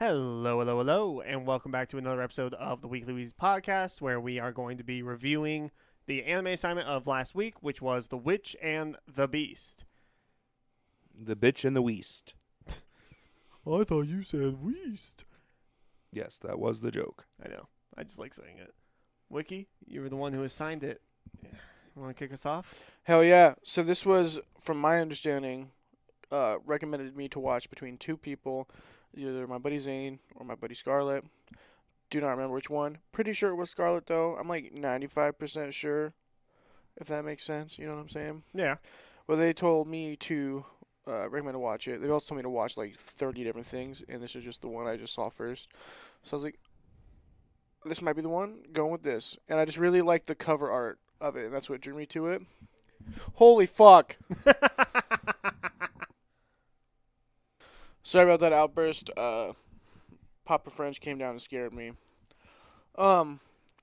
Hello, hello, hello, and welcome back to another episode of the Weekly Weezy podcast, where we are going to be reviewing the anime assignment of last week, which was The Witch and the Beast. The Bitch and the Weast. I thought you said Weast. Yes, that was the joke. I know. I just like saying it. Wiki, you were the one who assigned it. Want to kick us off? Hell yeah. So this was, from my understanding, recommended me to watch between two people, either my buddy Zane or my buddy Scarlett. Do not remember which one. Pretty sure it was Scarlett, though. I'm like 95% sure, if that makes sense. You know what I'm saying? Yeah. Well, they told me to recommend to watch it. They also told me to watch like 30 different things, and this is just the one I just saw first. So I was like, this might be the one. Going with this. And I just really liked the cover art of it, and that's what drew me to it. Holy fuck. Sorry about that outburst. Papa French came down and scared me.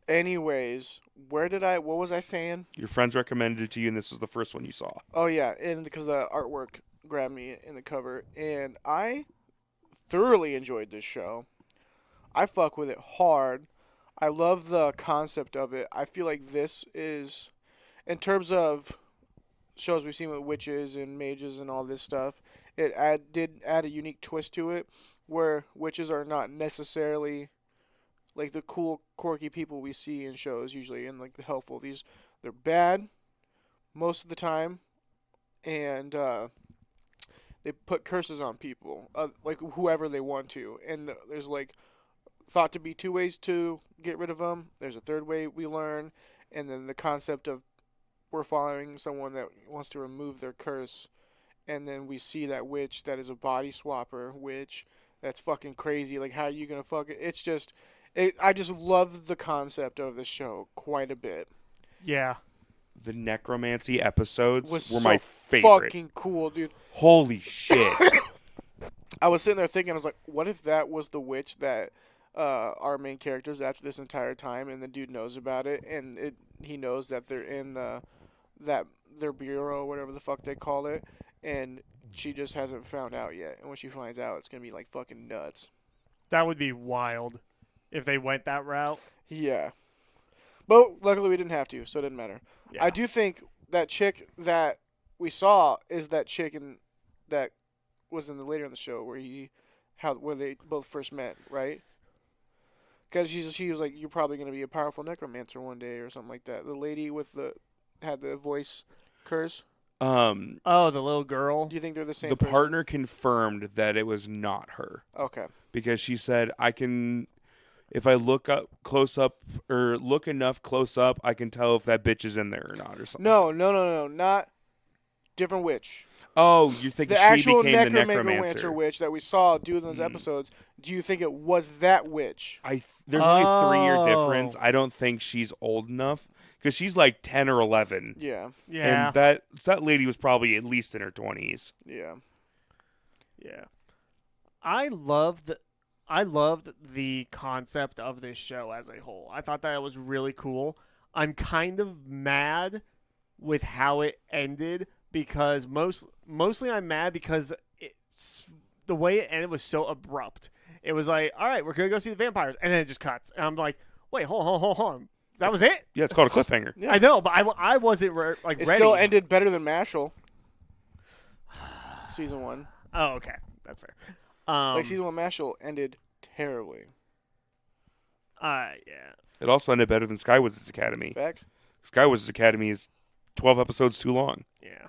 Anyways, what was I saying? Your friends recommended it to you, and this was the first one you saw. Oh yeah, and because the artwork grabbed me in the cover, and I thoroughly enjoyed this show. I fuck with it hard. I love the concept of it. I feel like this is, in terms of shows we've seen with witches and mages and all this stuff, it did add a unique twist to it, where witches are not necessarily like the cool, quirky people we see in shows usually, and like the helpful. They're bad most of the time, and they put curses on people, like whoever they want to. And there's like thought to be two ways to get rid of them. There's a third way we learn, and then the concept of we're following someone that wants to remove their curse, and then we see that witch that is a body swapper witch. That's fucking crazy. Like, how are you gonna fuck it? It's just, I just love the concept of the show quite a bit. Yeah. The necromancy episodes Was were so my favorite. fucking cool, dude. Holy shit. I was sitting there thinking, I was like, what if that was the witch that our main characters after this entire time, and the dude knows about it, and he knows that they're in their bureau, whatever the fuck they call it, and she just hasn't found out yet. And when she finds out, it's gonna be like fucking nuts. That would be wild if they went that route. Yeah. But luckily we didn't have to, so it didn't matter. Yeah. I do think that chick that we saw is that chick that was in the later in the show where they both first met, right? Because she was like, you're probably going to be a powerful necromancer one day or something like that. The lady had the voice curse. Oh, the little girl. Do you think they're the same The person? partner confirmed that it was not her. Okay. Because she said, if I look up close up or look enough close up, I can tell if that bitch is in there or not or something. No, not different witch. Oh, you think The she actual became the necromancer necromancer? witch that we saw do in those episodes, do you think it was that witch? There's only a 3-year Oh. difference. I don't think she's old enough because she's like 10 or 11. Yeah. Yeah. And that lady was probably at least in her 20s. Yeah. Yeah. I loved the concept of this show as a whole. I thought that was really cool. I'm kind of mad with how it ended because mostly I'm mad because the way it ended was so abrupt. It was like, all right, we're going to go see the vampires. And then it just cuts. And I'm like, wait, hold on. That was it? Yeah, it's called a cliffhanger. Yeah. I know, but I wasn't It ready. still ended better than Mashal. Season 1. Oh, okay. That's fair. Like, Season 1 Mashal ended terribly. Yeah. It also ended better than Sky Wizards Academy. Fact? Sky Wizards Academy is 12 episodes too long. Yeah.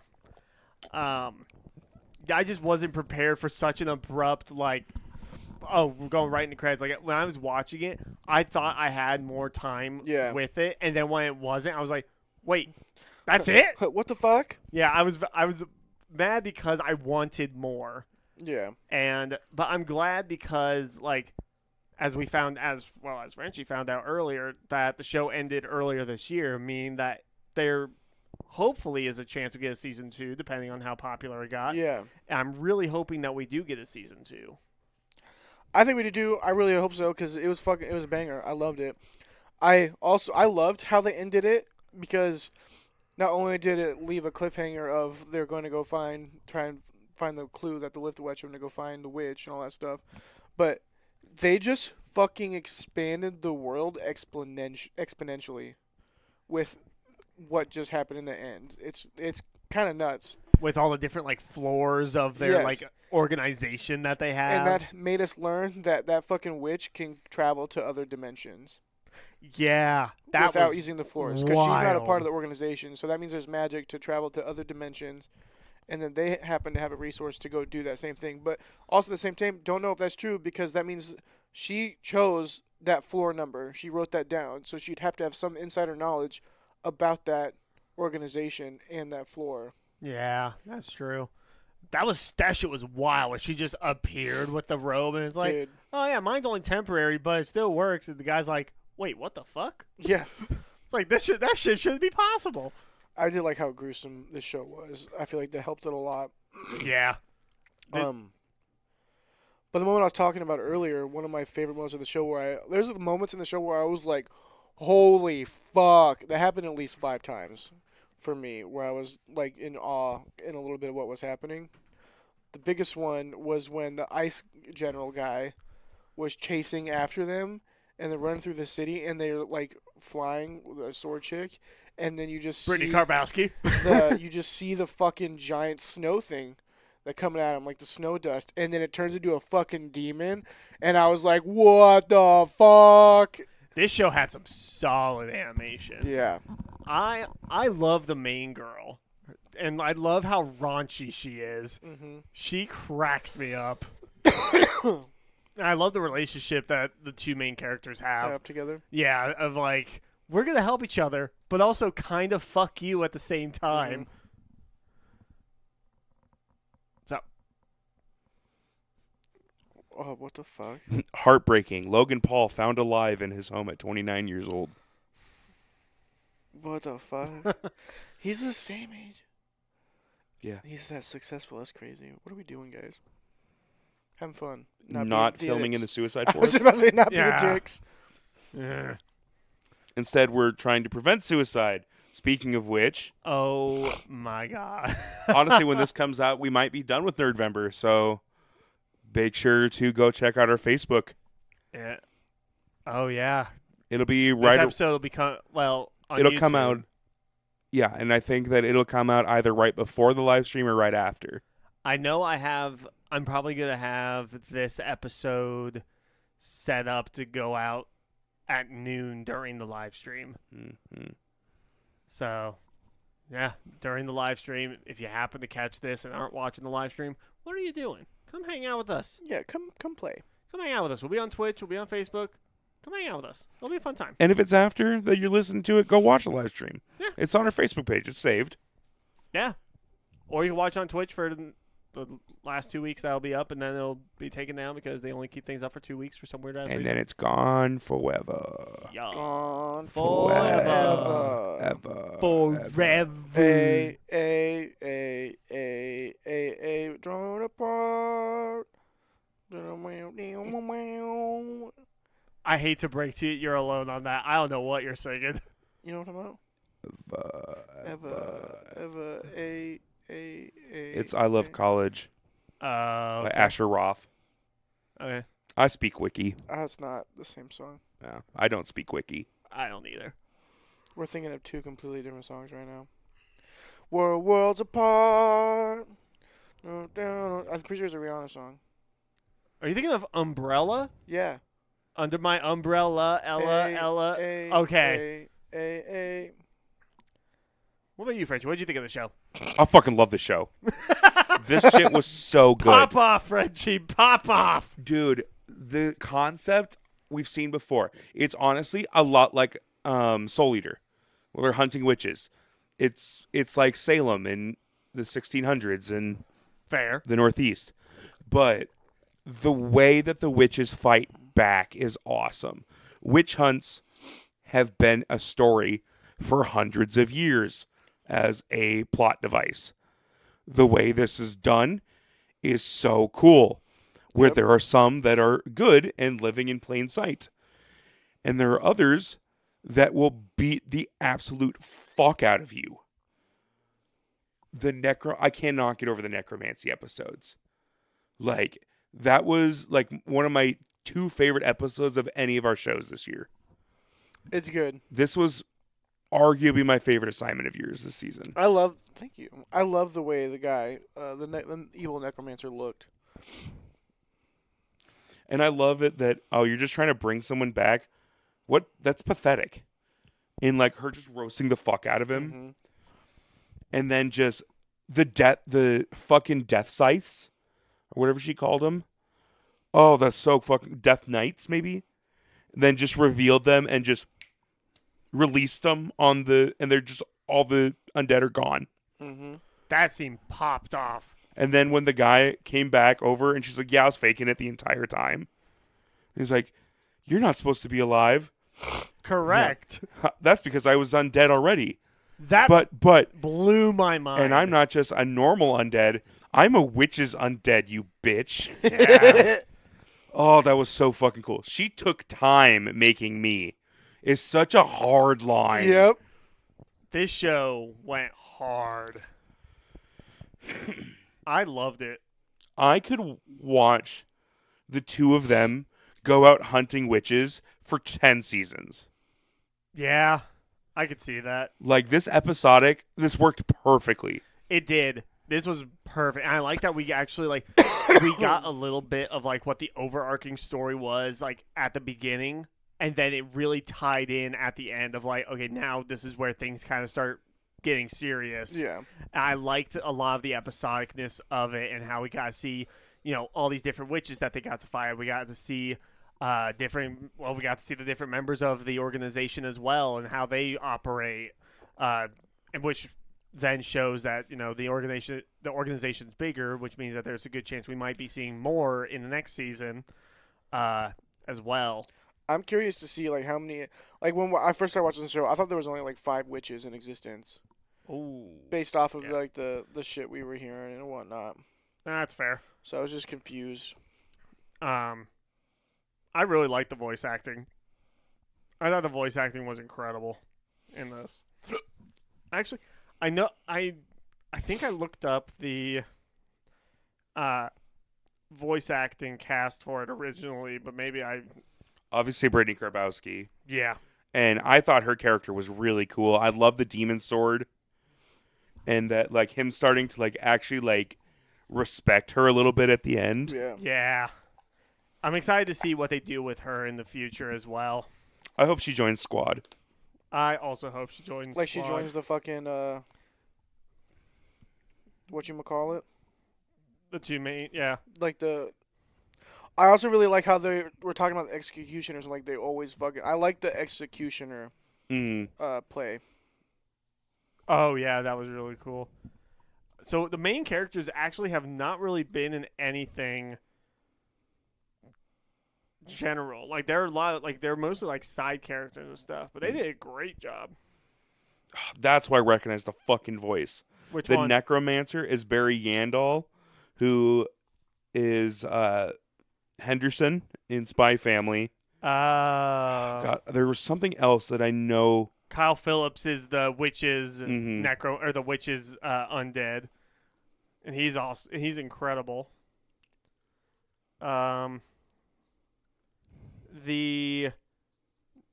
I just wasn't prepared for such an abrupt, like, oh, we're going right into credits. Like, when I was watching it, I thought I had more time with it, and then when it wasn't, I was like, wait, that's it? What the fuck? Yeah, I was mad because I wanted more. Yeah. But I'm glad because, like, as Frenchie found out earlier, that the show ended earlier this year, meaning that there hopefully is a chance to get a season 2, depending on how popular it got. Yeah. And I'm really hoping that we do get a season 2. I think we do. I really hope so because it was a banger. I loved it. I loved how they ended it because not only did it leave a cliffhanger of they're going to go try and find the clue that the Lift Witch are going to go find the witch and all that stuff, but They just fucking expanded the world exponentially with what just happened in the end. It's kind of nuts. With all the different like floors of their Yes. like organization that they have. And that made us learn that that fucking witch can travel to other dimensions yeah, that without was using the floors because she's not a part wild. of the organization. So that means there's magic to travel to other dimensions, and then they happen to have a resource to go do that same thing. But also at the same time, don't know if that's true because that means she chose that floor number. She wrote that down, so she'd have to have some insider knowledge about that organization and that floor. Yeah, that's true. That shit was wild when she just appeared with the robe and it's like, Dude, oh yeah, mine's only temporary, but it still works. And the guy's like, wait, what the fuck? yeah. It's like that shit shouldn't be possible. I did like how gruesome this show was. I feel like that helped it a lot. Yeah. Did- But the moment I was talking about earlier, one of my favorite moments of the show there's the moments in the show where I was like, holy fuck. That happened at least 5 times for me, where I was like in awe in a little bit of what was happening. The biggest one was when the ice general guy was chasing after them and they're running through the city and they're like flying with a sword chick, and then you just Brittany see Karbowski. you just see the fucking giant snow thing that coming at him, like the snow dust, and then it turns into a fucking demon, and I was like, what the fuck? This show had some solid animation. Yeah. I love the main girl, and I love how raunchy she is. Mm-hmm. She cracks me up. And I love the relationship that the two main characters have. Up together. Yeah, of like we're gonna help each other, but also kind of fuck you at the same time. So Oh, what the fuck? Heartbreaking. Logan Paul found alive in his home at 29 years old. What the fuck? He's the same age. Yeah. He's that successful. That's crazy. What are we doing, guys? Having fun. Not being filming in the dicks. Suicide I was Forest. just about to say not Yeah. being dicks. yeah. Instead, we're trying to prevent suicide. Speaking of which, Oh my god. honestly, when this comes out, we might be done with Nerdvember. So make sure to go check out our Facebook. Yeah. Oh yeah. It'll be This right. episode will become on It'll come YouTube. out. Yeah, and I think that it'll come out either right before the live stream or right after. I know I'm probably going to have this episode set up to go out at noon during the live stream. Mm-hmm. So, yeah, during the live stream, if you happen to catch this and aren't watching the live stream, what are you doing? Come hang out with us. Yeah, come play. Come hang out with us. We'll be on Twitch. We'll be on Facebook. Come hang out with us. It'll be a fun time. And if it's after that you're listening to it, go watch the live stream. Yeah. It's on our Facebook page. It's saved. Yeah. Or you can watch on Twitch for the last 2 weeks. That'll be up, and then it'll be taken down because they only keep things up for 2 weeks for some weird ass And reason. then it's gone forever. Yeah. Gone Forever. Ever. Forever. Drawn apart. I hate to break to you, you're alone on that. I don't know what you're singing. You know what I'm about? Ever, a. It's I Love College by Okay. Asher Roth. Okay. I speak Wiki. It's not the same song. No, I don't speak Wiki. I don't either. We're thinking of 2 completely different songs right now. We're worlds apart. I'm pretty sure it's a Rihanna song. Are you thinking of Umbrella? Yeah. Under my umbrella, Ella, Ella. Okay. What about you, Frenchie? What did you think of the show? I fucking love the show. This shit was so good. Pop off, Frenchie. Pop off. Dude, the concept we've seen before. It's honestly a lot like Soul Eater, where they're hunting witches. It's like Salem in the 1600s and Fair. the Northeast. But the way that the witches fight back is awesome. Witch hunts have been a story for hundreds of years as a plot device. The way this is done is so cool, where there are some that are good and living in plain sight. And there are others that will beat the absolute fuck out of you. I cannot get over the necromancy episodes. Like, that was like one of my two favorite episodes of any of our shows this year. It's good. This was arguably my favorite assignment of yours this season. Thank you. I love the way the guy, the evil necromancer looked. And I love it that, you're just trying to bring someone back. That's pathetic. In like her just roasting the fuck out of him. Mm-hmm. And then just the fucking death scythes or whatever she called them. Oh, that's so fucking death knights maybe. Then just revealed them and just released them and they're just all the undead are gone. Mm-hmm. That scene popped off. And then when the guy came back over and she's like, yeah, I was faking it the entire time. He's like, you're not supposed to be alive. Correct. That's because I was undead already. That But blew my mind. and I'm not just a normal undead. I'm a witch's undead, you bitch. Yeah. Oh, that was so fucking cool. She took time making me. It's such a hard line. Yep. This show went hard. I loved it. I could watch the two of them go out hunting witches for 10 seasons. Yeah, I could see that. Like this worked perfectly. It did. This was perfect. And I like that we actually we got a little bit of like what the overarching story was like at the beginning, and then it really tied in at the end of like, okay, now this is where things kind of start getting serious. Yeah. And I liked a lot of the episodicness of it and how we got to see, all these different witches that they got to fight. We got to see we got to see the different members of the organization as well and how they operate, and which then shows that the organization's bigger, which means that there's a good chance we might be seeing more in the next season, as well. I'm curious to see like how many. Like when I first started watching the show, I thought there was only like 5 witches in existence, Ooh, based off of Yeah. like the shit we were hearing and whatnot. that's fair. So I was just confused. I really liked the voice acting. I thought the voice acting was incredible in this. Actually, I think I looked up the voice acting cast for it originally, but maybe Obviously, Brittany Karbowski. yeah. And I thought her character was really cool. I love the demon sword. And that, like, him starting to, like, actually, like, respect her a little bit at the end. Yeah. Yeah. I'm excited to see what they do with her in the future as well. I hope she joins Squad. I also hope she joins. Like she Squad. joins the fucking whatchamacallit? The two main. Yeah. Like the. I also really like how they were talking about the executioners and like they always fucking. I like the executioner Mm. play. Oh yeah, that was really cool. So the main characters actually have not really been in anything general. Like there are a lot of, like they're mostly like side characters and stuff, but they did a great job. That's why I recognize the fucking voice. Which The one? necromancer is Barry Yandall, who is Henderson in Spy Family. God, there was something else that I know. Kyle Phillips is the witch's Mhm. the witch's undead, and he's also incredible. The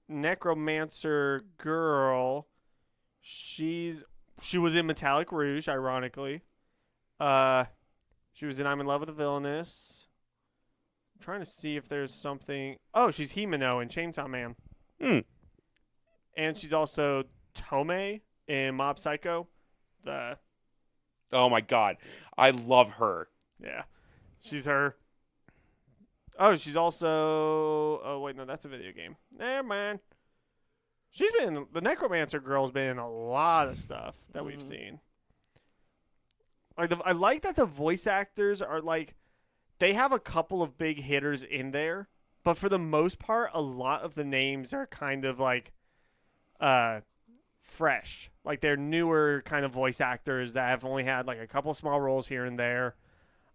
necromancer girl, she was in Metallic Rouge, ironically. She was in I'm in Love with the Villainous. I'm trying to see if there's something. Oh, she's Himeno in Chainsaw Man. Hmm. And she's also Tomei in Mob Psycho. Oh my God, I love her. Yeah, she's her. Oh, she's also. Oh wait, no, that's a video game. Never mind. She's been the Necromancer girl's been in a lot of stuff that we've seen. Like I like that the voice actors are like, they have a couple of big hitters in there, but for the most part, a lot of the names are kind of like, fresh. Like they're newer kind of voice actors that have only had like a couple of small roles here and there.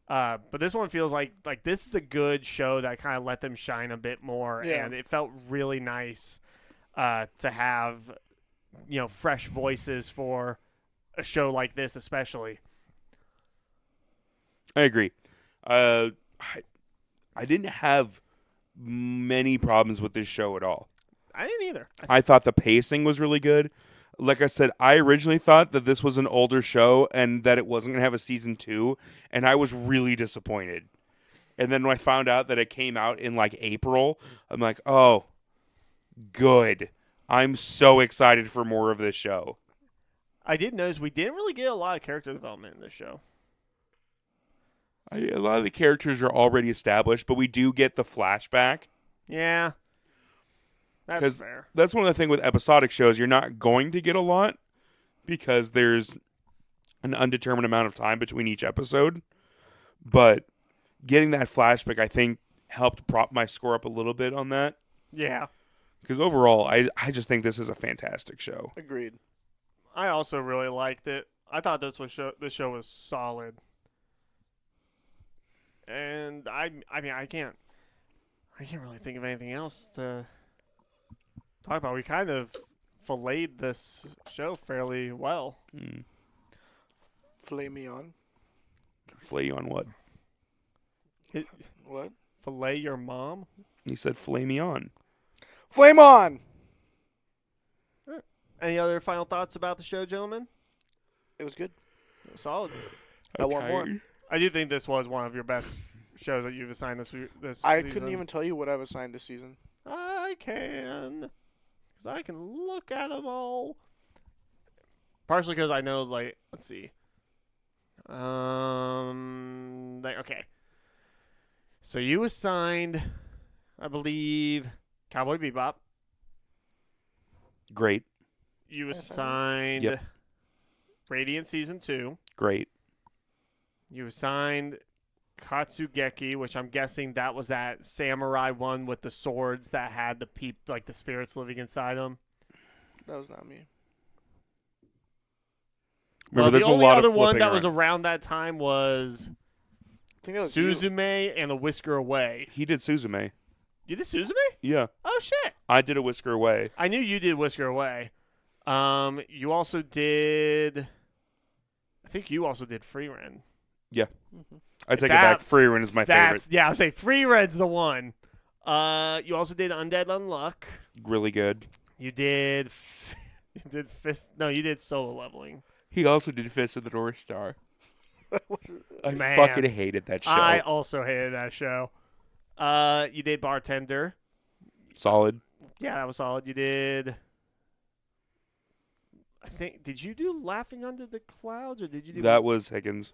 But this one feels like this is a good show that kind of let them shine a bit more, Yeah. and it felt really nice to have fresh voices for a show like this, especially. I agree. I didn't have many problems with this show at all. I didn't either. I thought the pacing was really good. Like I said, I originally thought that this was an older show and that it wasn't going to have a season 2, and I was really disappointed. And then when I found out that it came out in like April, I'm like, oh, good. I'm so excited for more of this show. I did notice we didn't really get a lot of character development in this show. A lot of the characters are already established, but we do get the flashback. Yeah. That's 'Cause fair. That's one of the things with episodic shows. You're not going to get a lot because there's an undetermined amount of time between each episode. But getting that flashback, I think, helped prop my score up a little bit on that. Yeah. Because overall, I just think this is a fantastic show. Agreed. I also really liked it. I thought this show was solid. And I mean I can't really think of anything else to talk about. We kind of filleted this show fairly well. Filet me on. Flay you on what? What? Fillet your mom? He said flay me on. Flame on! Any other final thoughts about the show, gentlemen? It was good. Solid. I want more. I do think this was one of your best shows that you've assigned this I season. couldn't even tell you what I've assigned this season. I can. Because I can look at them all. Partially because I know, like, let's see. Okay. So you assigned, I believe, Cowboy Bebop. Great. You Yes, assigned Yep. Radiant Season 2. Great. You assigned Katsugeki, which I'm guessing that was that samurai one with the swords that had the the spirits living inside them. That was not me. Remember, the there's a only lot other of one flipping that was around. around that time was I think that was you. Suzume and a Whisker Away. He did Suzume. You did Suzume? Yeah. Oh shit! I did a Whisker Away. I knew you did Whisker Away. You also did. I think you also did Free Ren. I take it That- back. Freerin is my favorite. Yeah, I would say Free Ren's the one. You also did Undead Unluck. Really good. You did. You did Fist. No, you did Solo Leveling. He also did Fist of the North Star. I Man. fucking hated that show. I also hated that show. You did Bartender. Solid. Yeah, that was solid. You did. I think. Did you do Laughing Under the Clouds or did you do That was Higgins.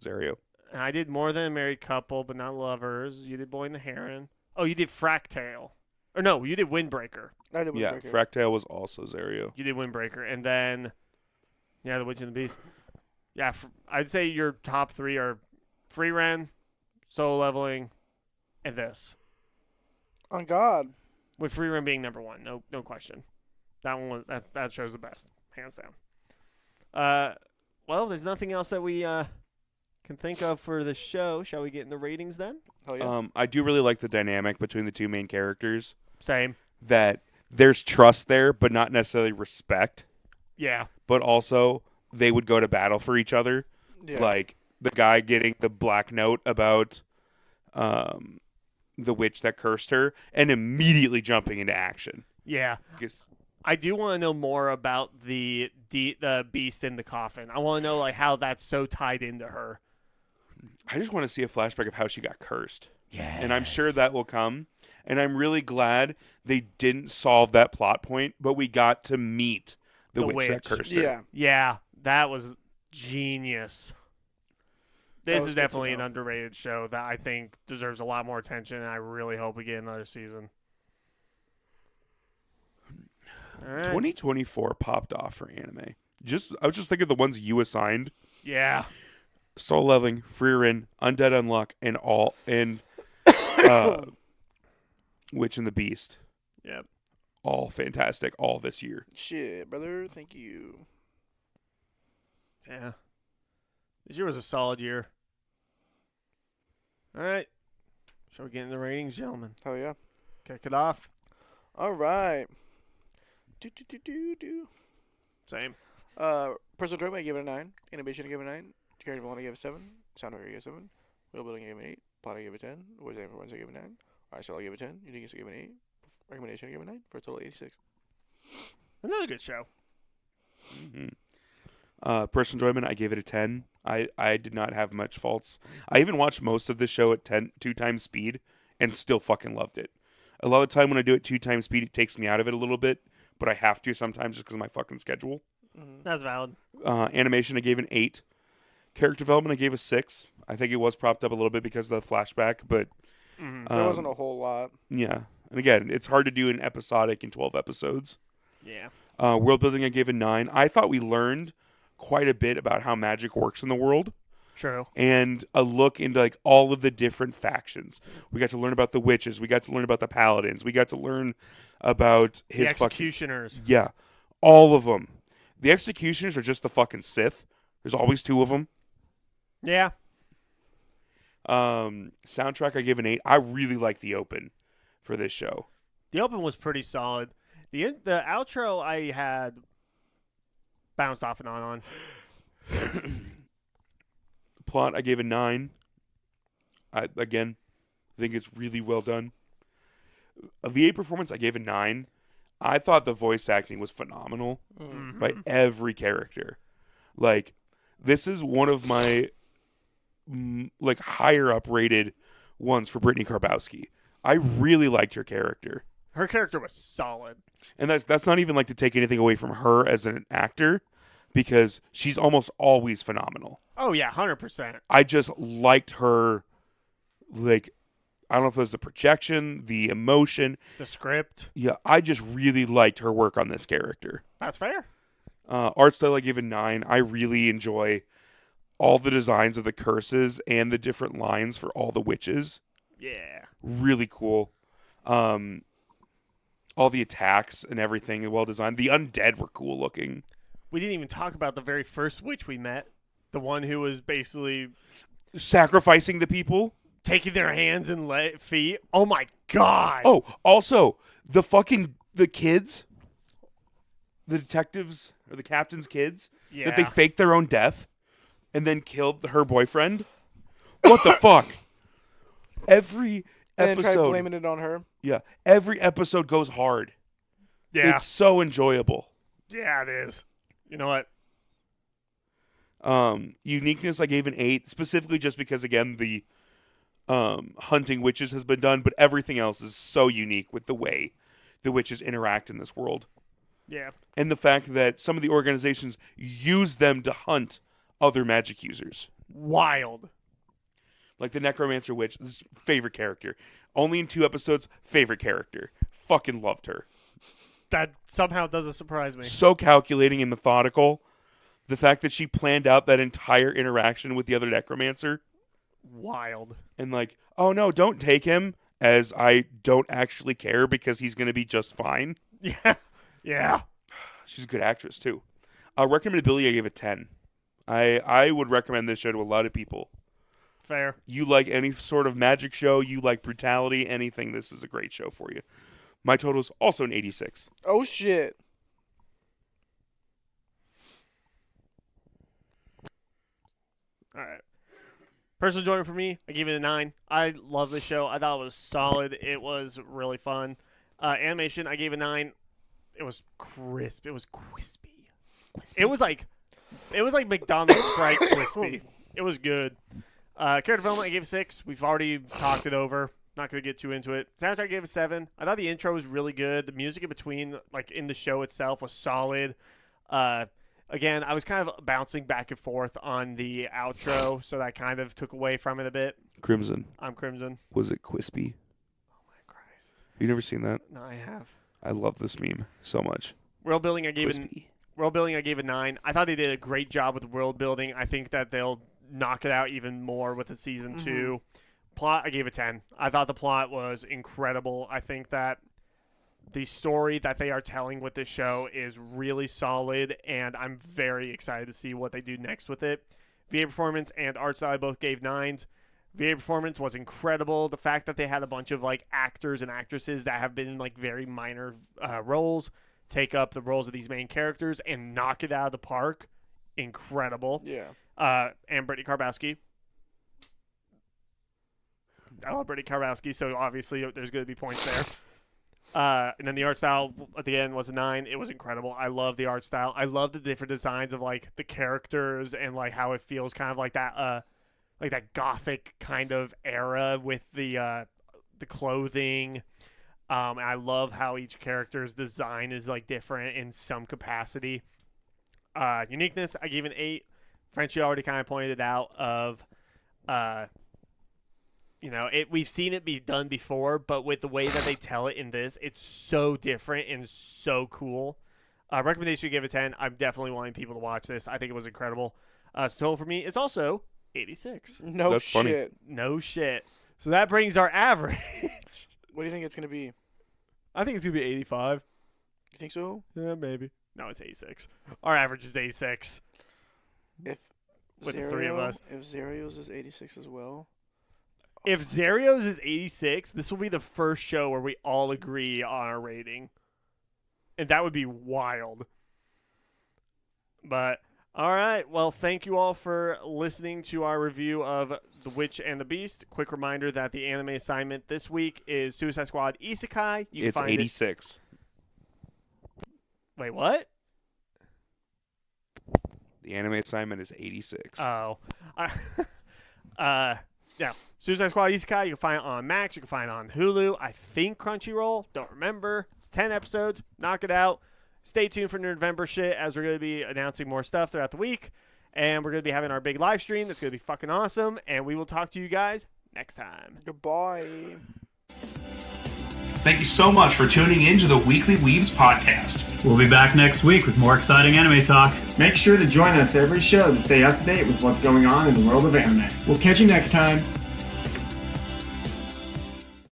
Zario. I did More Than a Married Couple, but not Lovers. You did Boy and the Heron. Oh, you did Fractale. Or no, you did Windbreaker. I did Yeah, Windbreaker. Fractale was also Zario. You did Windbreaker, and then The Witch and the Beast. Yeah, I'd say your top three are Free Ren, Solo Leveling, and this. On God. With Free Ren being number one, no question. That one was, that show's the best, hands down. Well, there's nothing else that we can think of for the show. Shall we get into ratings then? Hell yeah. I do really like the dynamic between the two main characters. Same. That there's trust there, but not necessarily respect. Yeah. But also, they would go to battle for each other. Yeah. Like the guy getting the black note about the witch that cursed her and immediately jumping into action. Yeah. 'Cause- I do want to know more about the beast in the coffin. I want to know like how that's so tied into her. I just want to see a flashback of how she got cursed. Yeah. And I'm sure that will come. And I'm really glad they didn't solve that plot point, but we got to meet the witch that witch. cursed her. Yeah. Yeah, that was genius. This was is good to definitely an know. underrated show that I think deserves a lot more attention, and I really hope we get another season. All right. 2024 popped off for anime. I was just thinking of the ones you assigned: Yeah. Soul Leveling, Freerin, Undead Unluck, and Witch and the Beast. Yep. All fantastic. All this year. Shit, brother. Thank you. Yeah. This year was a solid year. All right. Shall we get in the ratings, gentlemen? Hell yeah. Kick it off. All right. Do. Same. Personal Drawing, I give it a 9. Animation, I give it a 9. Creative Development, I give it a 7. Sound effect, I give it a 7. Wheel Building, I give it an 8. Plot, I give it a 10. Voice Acting Performance, I give it a 9. I said I'll give it 10. You think it's give it 8? Recommendation, I give it 9 for a total of 86. Another good show. Personal enjoyment, I gave it a 10. I did not have much faults. I even watched most of the show at 2 times speed and still fucking loved it. A lot of the time when I do it 2 times speed, it takes me out of it a little bit, but I have to sometimes just because of my fucking schedule. That's valid. Animation, I gave an 8. Character development, I gave a 6. I think it was propped up a little bit because of the flashback, but There wasn't a whole lot. yeah. And again, it's hard to do an episodic in 12 episodes. Yeah. World building, I gave a 9. I thought we learned quite a bit about how magic works in the world. True. And a look into like all of the different factions. We got to learn about the witches. We got to learn about the paladins. We got to learn about The his executioners. yeah, all of them. The executioners are just the fucking Sith. There's always 2 of them. Yeah. Soundtrack, I give an 8. I really like the open for this show. The open was pretty solid. The outro I had bounced off and on. Plot, I gave a 9. I think it's really well done. A VA performance, I gave a 9. I thought the voice acting was phenomenal by every character. Like, this is one of my like higher up rated ones for Brittany Karbowski. I really liked her character. Her character was solid. And that's not even like to take anything away from her as an actor, because she's almost always phenomenal. Oh yeah, 100%. I just liked her, like, I don't know if it was the projection, the emotion. The script. Yeah, I just really liked her work on this character. That's fair. Art style, I give a 9. I really enjoy all the designs of the curses and the different lines for all the witches. Yeah. Really cool. All the attacks and everything are well designed. The undead were cool looking. We didn't even talk about the very first witch we met. The one who was basically Sacrificing the people. taking their hands and feet. Oh my god. Oh, also, the kids, the detectives or the captain's kids, Yeah. that they faked their own death and then killed her boyfriend. What the fuck? Every And then tried episode, blaming it on her. yeah, every episode goes hard. Yeah. It's so enjoyable. Yeah, it is. You know what? Uniqueness, I gave an 8, specifically just because, again, the hunting witches has been done, but everything else is so unique with the way the witches interact in this world. Yeah. And the fact that some of the organizations use them to hunt other magic users. Wild. Like the Necromancer Witch, this favorite character. Only in 2 episodes, favorite character. Fucking loved her. That somehow doesn't surprise me. So calculating and methodical. The fact that she planned out that entire interaction with the other Necromancer. Wild. And like, oh no, don't take him, as I don't actually care because he's going to be just fine. Yeah. Yeah. She's a good actress too. Recommendability, I gave it 10. I would recommend this show to a lot of people. Fair. You like any sort of magic show, you like brutality, anything, this is a great show for you. My total is also an 86. Oh, shit. All right. Personal enjoyment for me, I gave it a 9. I love the show. I thought it was solid. It was really fun. Animation, I gave a 9. It was crisp. It was crispy. It was like McDonald's Sprite crispy. It was good. Character development, I gave a 6. We've already talked it over. Not going to get too into it. Soundtrack, I gave a 7. I thought the intro was really good. The music in between, like in the show itself, was solid. Again, I was kind of bouncing back and forth on the outro, so that kind of took away from it a bit. Crimson. I'm Crimson. Was it Quispy? Oh my Christ. You never seen that? No, I have. I love this meme so much. World building, I gave it. Quispy. World building, I gave it 9. I thought they did a great job with world building. I think that they'll knock it out even more with the season 2. Plot, I gave it 10. I thought the plot was incredible. I think that the story that they are telling with this show is really solid, and I'm very excited to see what they do next with it. VA performance and art style, I both gave 9s. VA performance was incredible. The fact that they had a bunch of like actors and actresses that have been in like very minor roles take up the roles of these main characters and knock it out of the park, incredible. Yeah. And Brittany Karbowski, I love Brittany Karowski, so obviously there's going to be points there. And then the art style at the end was a 9. It was incredible. I love the art style. I love the different designs of like the characters and like how it feels kind of like that gothic kind of era with the clothing. I love how each character's design is like different in some capacity. Uniqueness, I gave an 8. Frenchie already kind of pointed it out of, we've seen it be done before, but with the way that they tell it in this, it's so different and so cool. Recommendation to give a 10. I'm definitely wanting people to watch this. I think it was incredible. So total for me is also 86. No That's shit. funny. No shit. So that brings our average. What do you think it's gonna be? I think it's going to be 85. You think so? Yeah, maybe. No, it's 86. Our average is 86. If With the three of us. If Zerios is 86 as well. If Zerios is 86, this will be the first show where we all agree on our rating. And that would be wild. But, all right. Well, thank you all for listening to our review of The Witch and the Beast. Quick reminder that the anime assignment this week is Suicide Squad Isekai. You can It's find 86. Wait, what? The anime assignment is 86. Oh. Yeah. Suicide Squad Isekai, you can find it on Max. You can find it on Hulu. I think Crunchyroll. Don't remember. It's 10 episodes. Knock it out. Stay tuned for November shit as we're going to be announcing more stuff throughout the week. And we're going to be having our big live stream. That's going to be fucking awesome. And we will talk to you guys next time. Goodbye. Thank you so much for tuning in to the Weekly Weebs podcast. We'll be back next week with more exciting anime talk. Make sure to join us every show to stay up to date with what's going on in the world of anime. We'll catch you next time.